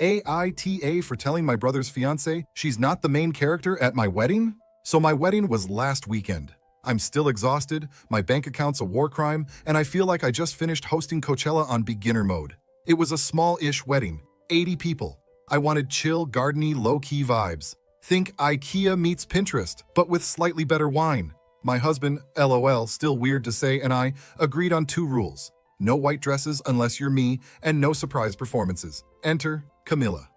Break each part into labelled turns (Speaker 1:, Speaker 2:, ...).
Speaker 1: AITA for telling my brother's fiancée she's not the main character at my wedding? So my wedding was last weekend. I'm still exhausted, my bank account's a war crime, and I feel like I just finished hosting Coachella on beginner mode. It was a small-ish wedding, 80 people. I wanted chill, gardeny, low-key vibes. Think IKEA meets Pinterest, but with slightly better wine. My husband, LOL, still weird to say, and I agreed on 2 rules. No white dresses unless you're me, and no surprise performances. Enter Camilla.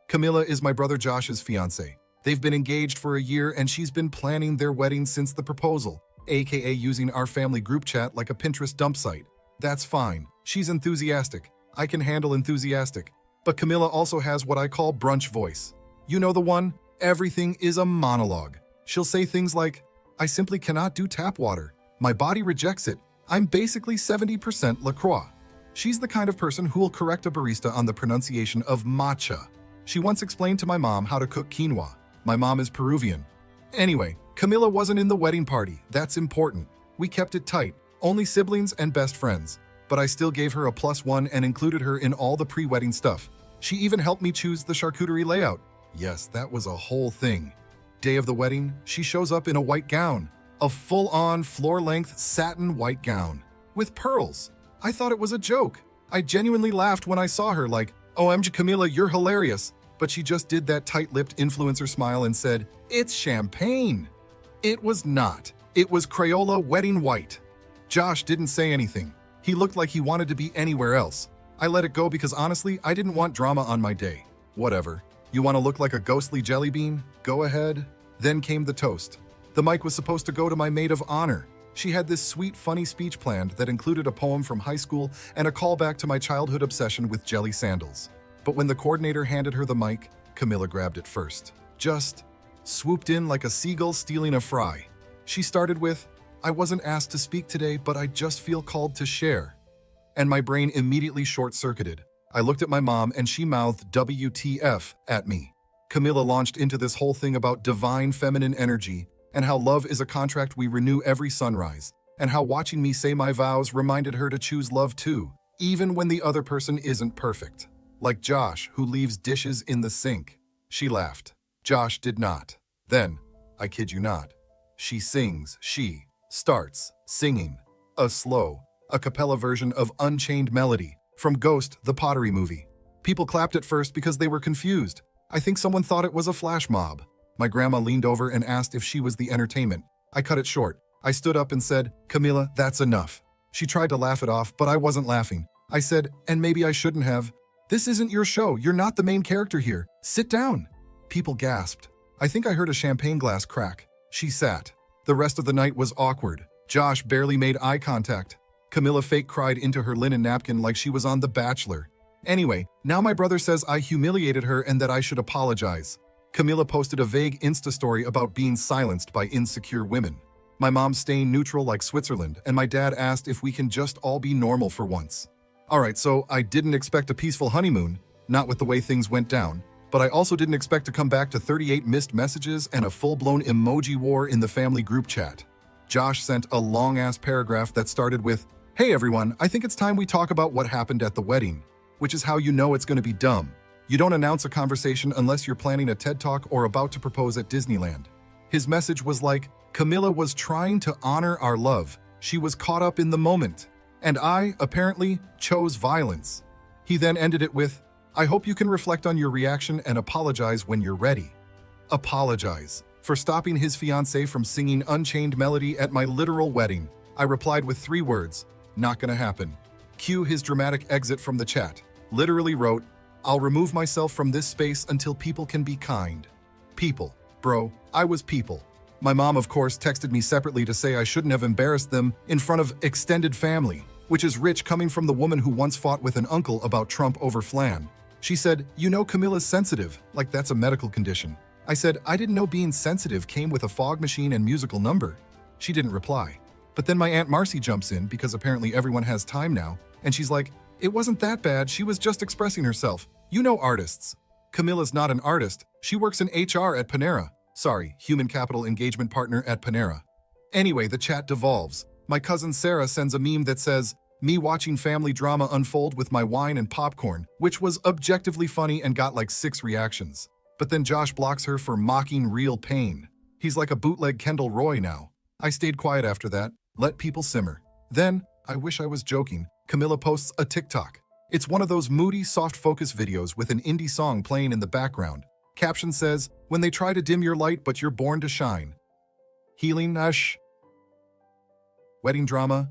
Speaker 1: Camilla is my brother Josh's fiancée. They've been engaged for a year and she's been planning their wedding since the proposal, aka using our family group chat like a Pinterest dump site. That's fine. She's enthusiastic. I can handle enthusiastic. But Camilla also has what I call brunch voice. You know the one? Everything is a monologue. She'll say things like, I simply cannot do tap water. My body rejects it. I'm basically 70% LaCroix. She's the kind of person who will correct a barista on the pronunciation of matcha. She once explained to my mom how to cook quinoa. My mom is Peruvian. Anyway, Camilla wasn't in the wedding party. That's important. We kept it tight, only siblings and best friends. But I still gave her a +1 and included her in all the pre-wedding stuff. She even helped me choose the charcuterie layout. Yes, that was a whole thing. Day of the wedding, she shows up in a white gown. A full-on, floor-length satin white gown. With pearls. I thought it was a joke. I genuinely laughed when I saw her like, OMG Camilla, you're hilarious. But she just did that tight-lipped influencer smile and said, it's champagne. It was not. It was Crayola wedding white. Josh didn't say anything. He looked like he wanted to be anywhere else. I let it go because honestly, I didn't want drama on my day. Whatever. You want to look like a ghostly jelly bean? Go ahead. Then came the toast. The mic was supposed to go to my maid of honor. She had this sweet, funny speech planned that included a poem from high school and a callback to my childhood obsession with jelly sandals. But when the coordinator handed her the mic, Camilla grabbed it first. Just swooped in like a seagull stealing a fry. She started with, I wasn't asked to speak today, but I just feel called to share. And my brain immediately short-circuited. I looked at my mom and she mouthed WTF at me. Camilla launched into this whole thing about divine feminine energy and how love is a contract we renew every sunrise, and how watching me say my vows reminded her to choose love too, even when the other person isn't perfect. Like Josh, who leaves dishes in the sink. She laughed. Josh did not. Then, I kid you not, she starts singing a slow, a cappella version of Unchained Melody from Ghost, the Pottery movie. People clapped at first because they were confused. I think someone thought it was a flash mob. My grandma leaned over and asked if she was the entertainment. I cut it short. I stood up and said, Camilla, that's enough. She tried to laugh it off, but I wasn't laughing. I said, and maybe I shouldn't have. This isn't your show. You're not the main character here. Sit down. People gasped. I think I heard a champagne glass crack. She sat. The rest of the night was awkward. Josh barely made eye contact. Camilla fake cried into her linen napkin like she was on The Bachelor. Anyway, now my brother says I humiliated her and that I should apologize. Camilla posted a vague Insta story about being silenced by insecure women. My mom's staying neutral like Switzerland, and my dad asked if we can just all be normal for once. Alright, so I didn't expect a peaceful honeymoon, not with the way things went down, but I also didn't expect to come back to 38 missed messages and a full-blown emoji war in the family group chat. Josh sent a long-ass paragraph that started with, Hey everyone, I think it's time we talk about what happened at the wedding, which is how you know it's going to be dumb. You don't announce a conversation unless you're planning a TED Talk or about to propose at Disneyland. His message was like, Camilla was trying to honor our love. She was caught up in the moment. And I, apparently, chose violence. He then ended it with, I hope you can reflect on your reaction and apologize when you're ready. Apologize. For stopping his fiancée from singing Unchained Melody at my literal wedding, I replied with 3 words, not gonna happen. Cue his dramatic exit from the chat. Literally wrote, I'll remove myself from this space until people can be kind. People. Bro, I was people. My mom, of course, texted me separately to say I shouldn't have embarrassed them in front of extended family, which is rich coming from the woman who once fought with an uncle about Trump over flan. She said, you know Camilla's sensitive, like that's a medical condition. I said, I didn't know being sensitive came with a fog machine and musical number. She didn't reply. But then my Aunt Marcy jumps in because apparently everyone has time now, and she's like, it wasn't that bad, she was just expressing herself. You know artists. Camilla's not an artist, she works in HR at Panera. Sorry, human capital engagement partner at Panera. Anyway, the chat devolves. My cousin Sarah sends a meme that says, Me watching family drama unfold with my wine and popcorn, which was objectively funny and got like 6 reactions. But then Josh blocks her for mocking real pain. He's like a bootleg Kendall Roy now. I stayed quiet after that, let people simmer. Then, I wish I was joking, Camilla posts a TikTok. It's one of those moody, soft-focus videos with an indie song playing in the background. Caption says, "When they try to dim your light, but you're born to shine." Healing Ash. Wedding drama.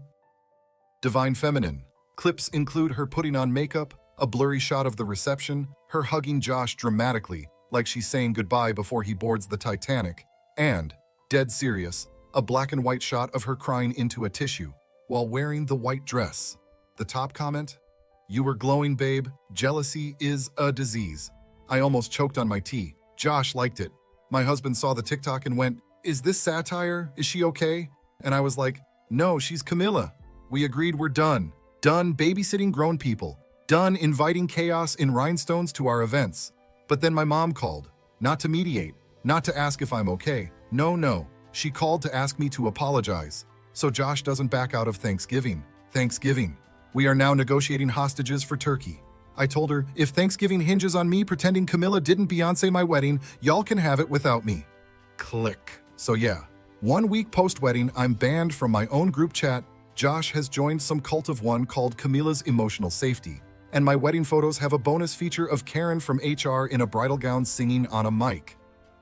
Speaker 1: Divine feminine. Clips include her putting on makeup, a blurry shot of the reception, her hugging Josh dramatically, like she's saying goodbye before he boards the Titanic, and, dead serious, a black and white shot of her crying into a tissue while wearing the white dress. The top comment? "You were glowing, babe. Jealousy is a disease." I almost choked on my tea. Josh liked it. My husband saw the TikTok and went, "Is this satire? Is she okay?" And I was like, "No, she's Camilla." We agreed we're done. Done babysitting grown people. Done inviting chaos in rhinestones to our events. But then my mom called. Not to mediate. Not to ask if I'm okay. No. She called to ask me to apologize. So Josh doesn't back out of Thanksgiving. We are now negotiating hostages for Turkey. I told her, if Thanksgiving hinges on me pretending Camilla didn't Beyoncé my wedding, y'all can have it without me. Click. So yeah, 1 week post-wedding, I'm banned from my own group chat. Josh has joined some cult of one called Camilla's Emotional Safety. And my wedding photos have a bonus feature of Karen from HR in a bridal gown singing on a mic.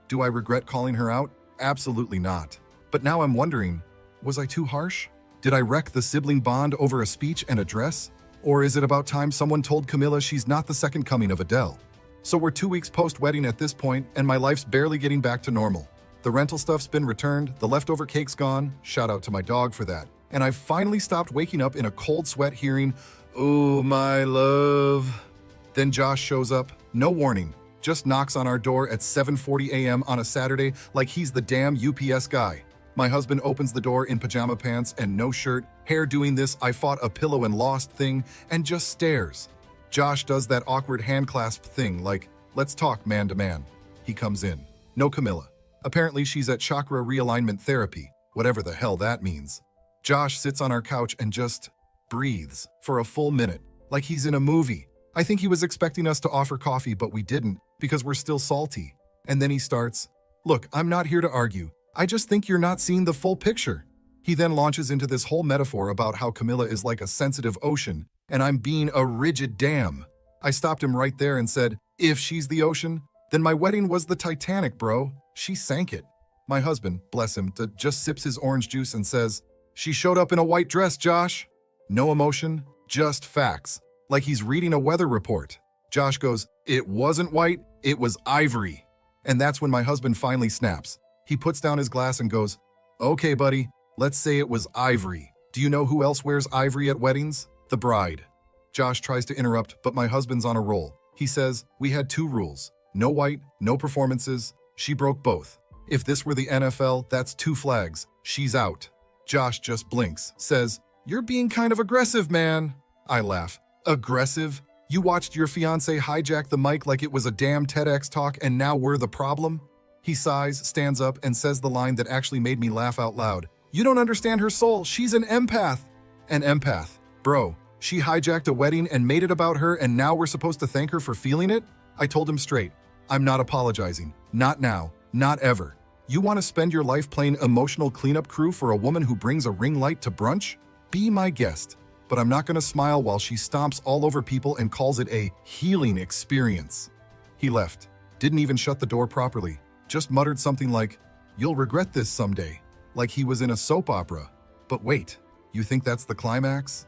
Speaker 1: Do I regret calling her out? Absolutely not. But now I'm wondering, was I too harsh? Did I wreck the sibling bond over a speech and a dress? Or is it about time someone told Camilla she's not the second coming of Adele? So we're 2 weeks post-wedding at this point, and my life's barely getting back to normal. The rental stuff's been returned, the leftover cake's gone, shout out to my dog for that. And I've finally stopped waking up in a cold sweat hearing, "Oh, my love." Then Josh shows up, no warning, just knocks on our door at 7:40 a.m. on a Saturday like he's the damn UPS guy. My husband opens the door in pajama pants and no shirt, hair doing this I fought a pillow and lost thing, and just stares. Josh does that awkward hand clasp thing like, "Let's talk man to man." He comes in. No Camilla. Apparently she's at chakra realignment therapy, whatever the hell that means. Josh sits on our couch and just breathes for a full minute, like he's in a movie. I think he was expecting us to offer coffee, but we didn't because we're still salty. And then he starts, "Look, I'm not here to argue. I just think you're not seeing the full picture." He then launches into this whole metaphor about how Camilla is like a sensitive ocean and I'm being a rigid dam. I stopped him right there and said, "If she's the ocean, then my wedding was the Titanic, bro. She sank it." My husband, bless him, just sips his orange juice and says, "She showed up in a white dress, Josh." No emotion, just facts, like he's reading a weather report. Josh goes, "It wasn't white, it was ivory." And that's when my husband finally snaps. He puts down his glass and goes, "Okay, buddy, let's say it was ivory. Do you know who else wears ivory at weddings? The bride." Josh tries to interrupt, but my husband's on a roll. He says, "We had 2 rules. No white, no performances. She broke both. If this were the NFL, that's 2 flags. She's out." Josh just blinks, says, "You're being kind of aggressive, man." I laugh. Aggressive? You watched your fiancé hijack the mic like it was a damn TEDx talk and now we're the problem? He sighs, stands up, and says the line that actually made me laugh out loud. "You don't understand her soul. She's an empath." An empath. Bro, she hijacked a wedding and made it about her and now we're supposed to thank her for feeling it? I told him straight, I'm not apologizing. Not now. Not ever. You want to spend your life playing emotional cleanup crew for a woman who brings a ring light to brunch? Be my guest. But I'm not going to smile while she stomps all over people and calls it a healing experience. He left. Didn't even shut the door properly. Just muttered something like, "You'll regret this someday." Like he was in a soap opera. But wait, you think that's the climax?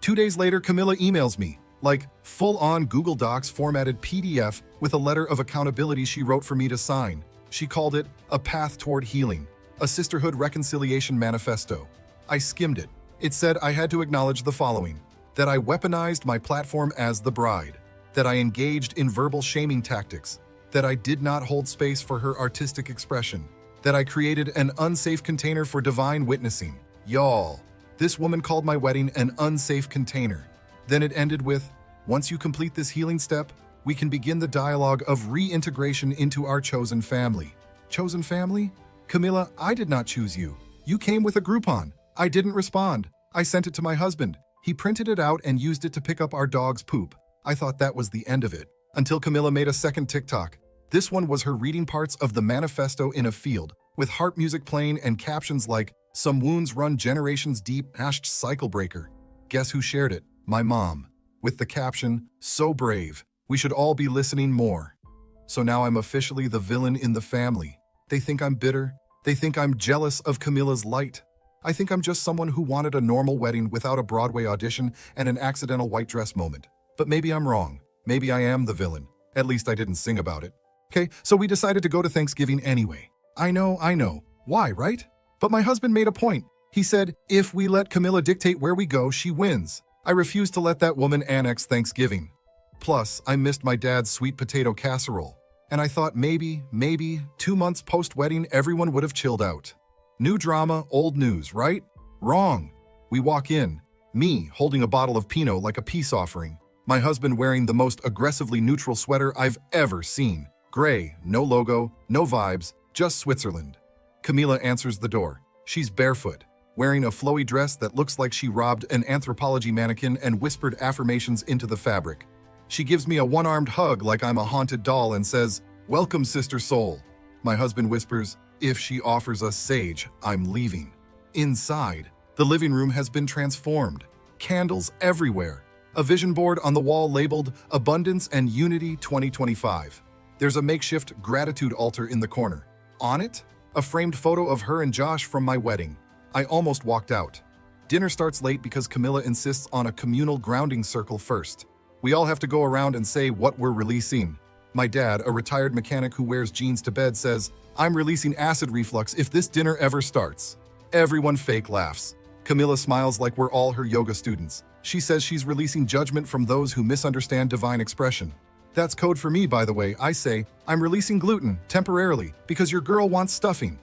Speaker 1: 2 days later, Camilla emails me, like full-on Google Docs formatted PDF with a letter of accountability she wrote for me to sign. She called it a path toward healing, a sisterhood reconciliation manifesto. I skimmed it. It said I had to acknowledge the following: that I weaponized my platform as the bride, that I engaged in verbal shaming tactics, that I did not hold space for her artistic expression, that I created an unsafe container for divine witnessing. Y'all, this woman called my wedding an unsafe container. Then it ended with, "Once you complete this healing step, we can begin the dialogue of reintegration into our chosen family." Chosen family? Camilla, I did not choose you. You came with a Groupon. I didn't respond. I sent it to my husband. He printed it out and used it to pick up our dog's poop. I thought that was the end of it. Until Camilla made a second TikTok. This one was her reading parts of the manifesto in a field, with heart music playing and captions like, "Some wounds run generations deep, cycle breaker." Guess who shared it? My mom. With the caption, "So brave. We should all be listening more." So now I'm officially the villain in the family. They think I'm bitter. They think I'm jealous of Camilla's light. I think I'm just someone who wanted a normal wedding without a Broadway audition and an accidental white dress moment. But maybe I'm wrong. Maybe I am the villain. At least I didn't sing about it. Okay, so we decided to go to Thanksgiving anyway. I know. Why, right? But my husband made a point. He said, if we let Camilla dictate where we go, she wins. I refuse to let that woman annex Thanksgiving. Plus, I missed my dad's sweet potato casserole. And I thought maybe, 2 months post-wedding, everyone would have chilled out. New drama, old news, right? Wrong. We walk in. Me, holding a bottle of Pinot like a peace offering. My husband wearing the most aggressively neutral sweater I've ever seen. Gray, no logo, no vibes, just Switzerland. Camilla answers the door. She's barefoot, wearing a flowy dress that looks like she robbed an anthropology mannequin and whispered affirmations into the fabric. She gives me a one-armed hug like I'm a haunted doll and says, "Welcome, Sister Soul." My husband whispers, "If she offers us sage, I'm leaving." Inside, the living room has been transformed. Candles everywhere. A vision board on the wall labeled Abundance and Unity 2025. There's a makeshift gratitude altar in the corner. On it, a framed photo of her and Josh from my wedding. I almost walked out. Dinner starts late because Camilla insists on a communal grounding circle first. We all have to go around and say what we're releasing. My dad, a retired mechanic who wears jeans to bed, says, "I'm releasing acid reflux if this dinner ever starts." Everyone fake laughs. Camilla smiles like we're all her yoga students. She says she's releasing judgment from those who misunderstand divine expression. That's code for me, by the way. I say, "I'm releasing gluten, temporarily, because your girl wants stuffing."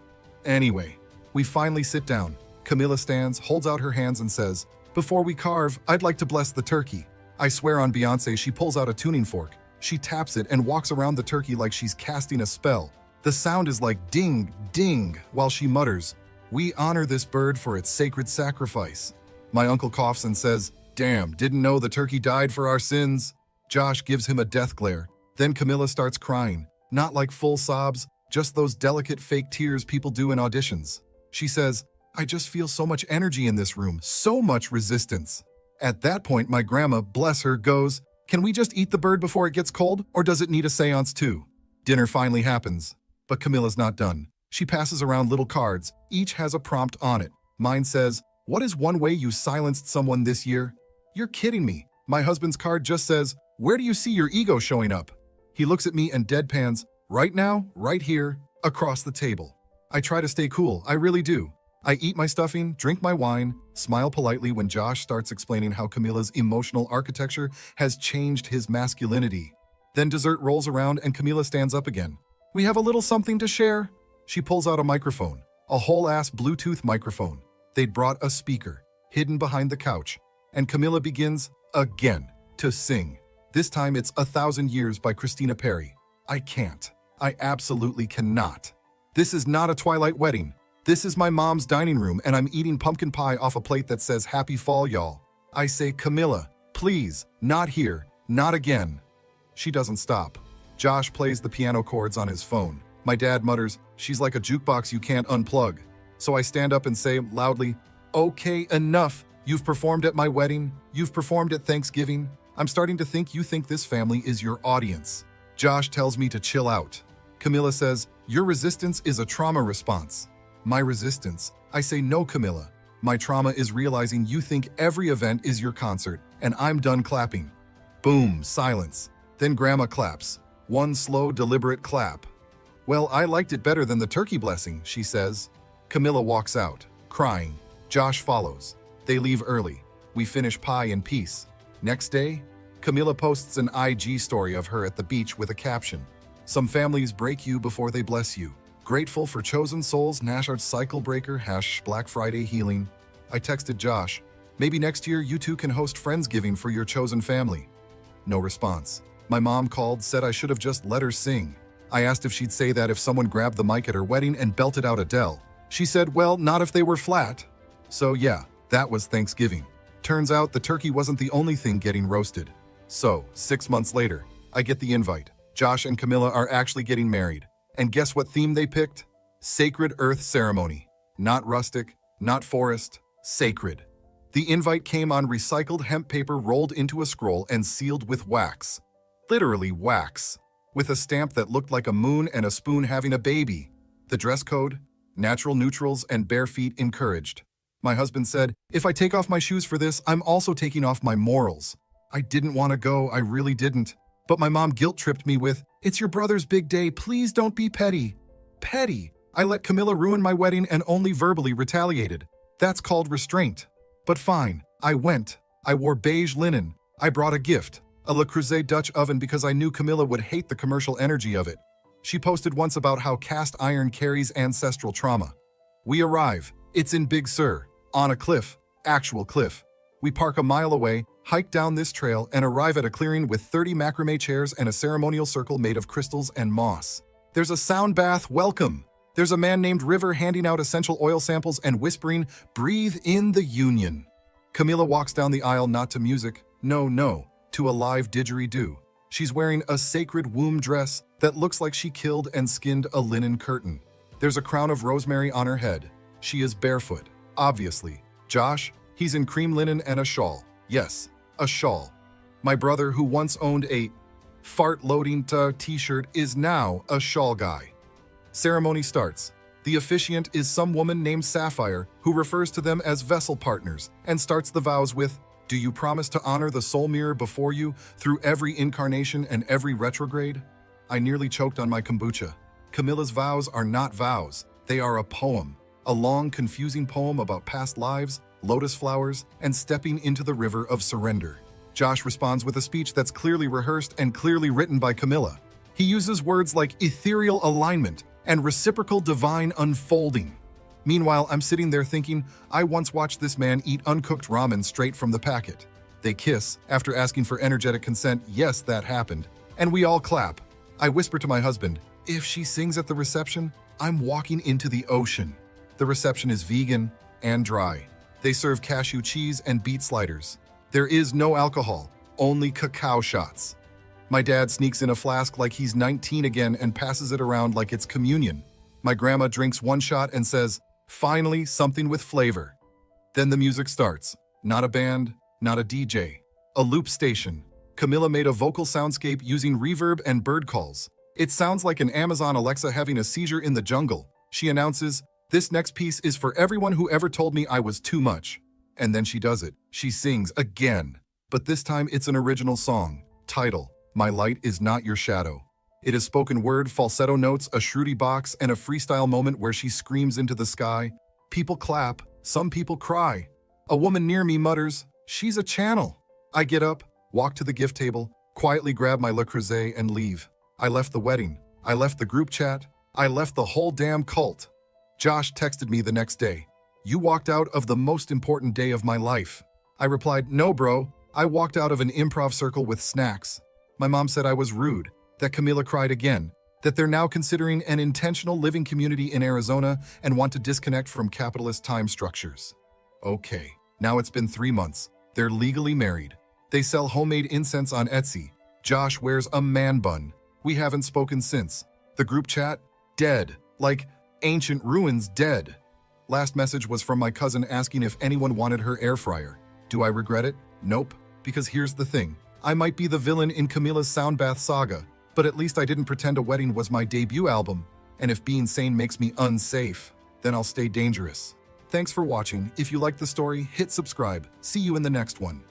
Speaker 1: Anyway, we finally sit down. Camilla stands, holds out her hands and says, "Before we carve, I'd like to bless the turkey." I swear on Fiancée, she pulls out a tuning fork. She taps it and walks around the turkey like she's casting a spell. The sound is like ding, ding, while she mutters, "We honor this bird for its sacred sacrifice." My uncle coughs and says, "Damn, didn't know the turkey died for our sins." Josh gives him a death glare. Then Camilla starts crying. Not like full sobs, just those delicate fake tears people do in auditions. She says, "I just feel so much energy in this room, so much resistance." At that point, my grandma, bless her, goes, "Can we just eat the bird before it gets cold, or does it need a seance too?" Dinner finally happens, but Camilla's not done. She passes around little cards. Each has a prompt on it. Mine says, "What is one way you silenced someone this year?" You're kidding me. My husband's card just says, "Where do you see your ego showing up?" He looks at me and deadpans, "Right now, right here, across the table." I try to stay cool, I really do. I eat my stuffing, drink my wine, smile politely when Josh starts explaining how Camilla's emotional architecture has changed his masculinity. Then dessert rolls around and Camilla stands up again. "We have a little something to share." She pulls out a microphone, a whole-ass Bluetooth microphone. They'd brought a speaker, hidden behind the couch, and Camilla begins, again, to sing. This time it's 1,000 Years by Christina Perri. I can't. I absolutely cannot. This is not a Twilight wedding. This is my mom's dining room, and I'm eating pumpkin pie off a plate that says "Happy Fall, y'all." I say, "Camilla, please, not here, not again." She doesn't stop. Josh plays the piano chords on his phone. My dad mutters, "She's like a jukebox you can't unplug." So I stand up and say loudly, "Okay, enough. You've performed at my wedding. You've performed at Thanksgiving. I'm starting to think you think this family is your audience." Josh tells me to chill out. Camilla says, "Your resistance is a trauma response." My resistance? I say, "No, Camilla. My trauma is realizing you think every event is your concert, and I'm done clapping." Boom, silence. Then Grandma claps. One slow, deliberate clap. "Well, I liked it better than the turkey blessing," she says. Camilla walks out, crying. Josh follows. They leave early. We finish pie in peace. Next day, Camilla posts an IG story of her at the beach with a caption, "Some families break you before they bless you. Grateful for chosen souls, cycle breaker, Black Friday healing." I texted Josh, "Maybe next year you two can host Friendsgiving for your chosen family." No response. My mom called, said I should have just let her sing. I asked if she'd say that if someone grabbed the mic at her wedding and belted out Adele. She said, "Well, not if they were flat." So yeah, that was Thanksgiving. Turns out the turkey wasn't the only thing getting roasted. So, 6 months later, I get the invite. Josh and Camilla are actually getting married. And guess what theme they picked? Sacred Earth Ceremony. Not rustic, not forest, sacred. The invite came on recycled hemp paper rolled into a scroll and sealed with wax. Literally wax. With a stamp that looked like a moon and a spoon having a baby. The dress code? Natural neutrals and bare feet encouraged. My husband said, if I take off my shoes for this, I'm also taking off my morals. I didn't want to go, I really didn't. But my mom guilt-tripped me with, it's your brother's big day, please don't be petty. Petty? I let Camilla ruin my wedding and only verbally retaliated. That's called restraint. But fine, I went. I wore beige linen. I brought a gift, a Le Creuset Dutch oven because I knew Camilla would hate the commercial energy of it. She posted once about how cast iron carries ancestral trauma. We arrive. It's in Big Sur, on a cliff, actual cliff. We park a mile away, hike down this trail, and arrive at a clearing with 30 macrame chairs and a ceremonial circle made of crystals and moss. There's a sound bath, welcome. There's a man named River handing out essential oil samples and whispering, breathe in the union. Camilla walks down the aisle not to music, no, to a live didgeridoo. She's wearing a sacred womb dress that looks like she killed and skinned a linen curtain. There's a crown of rosemary on her head. She is barefoot, obviously. Josh, he's in cream linen and a shawl. Yes, a shawl. My brother, who once owned a fart-loading t-shirt, is now a shawl guy. Ceremony starts. The officiant is some woman named Sapphire who refers to them as vessel partners and starts the vows with, do you promise to honor the soul mirror before you through every incarnation and every retrograde? I nearly choked on my kombucha. Camilla's vows are not vows. They are a poem. A long, confusing poem about past lives, lotus flowers, and stepping into the river of surrender. Josh responds with a speech that's clearly rehearsed and clearly written by Camilla. He uses words like ethereal alignment and reciprocal divine unfolding. Meanwhile, I'm sitting there thinking, I once watched this man eat uncooked ramen straight from the packet. They kiss, after asking for energetic consent, yes, that happened. And we all clap. I whisper to my husband, if she sings at the reception, I'm walking into the ocean. The reception is vegan and dry. They serve cashew cheese and beet sliders. There is no alcohol, only cacao shots. My dad sneaks in a flask like he's 19 again and passes it around like it's communion. My grandma drinks one shot and says, finally, something with flavor. Then the music starts. Not a band, not a DJ. A loop station. Camilla made a vocal soundscape using reverb and bird calls. It sounds like an Amazon Alexa having a seizure in the jungle. She announces, this next piece is for everyone who ever told me I was too much. And then she does it. She sings again. But this time it's an original song. Title, My Light Is Not Your Shadow. It is spoken word, falsetto notes, a shrewdy box, and a freestyle moment where she screams into the sky. People clap, some people cry. A woman near me mutters, she's a channel. I get up, walk to the gift table, quietly grab my Le Creuset and leave. I left the wedding. I left the group chat. I left the whole damn cult. Josh texted me the next day. You walked out of the most important day of my life. I replied, no, bro. I walked out of an improv circle with snacks. My mom said I was rude, that Camilla cried again, that they're now considering an intentional living community in Arizona and want to disconnect from capitalist time structures. Okay, now it's been 3 months. They're legally married. They sell homemade incense on Etsy. Josh wears a man bun. We haven't spoken since. The group chat? Dead. Like ancient ruins dead. Last message was from my cousin asking if anyone wanted her air fryer. Do I regret it? Nope. Because here's the thing. I might be the villain in Camilla's Soundbath saga, but at least I didn't pretend a wedding was my debut album. And if being sane makes me unsafe, then I'll stay dangerous. Thanks for watching. If you liked the story, hit subscribe. See you in the next one.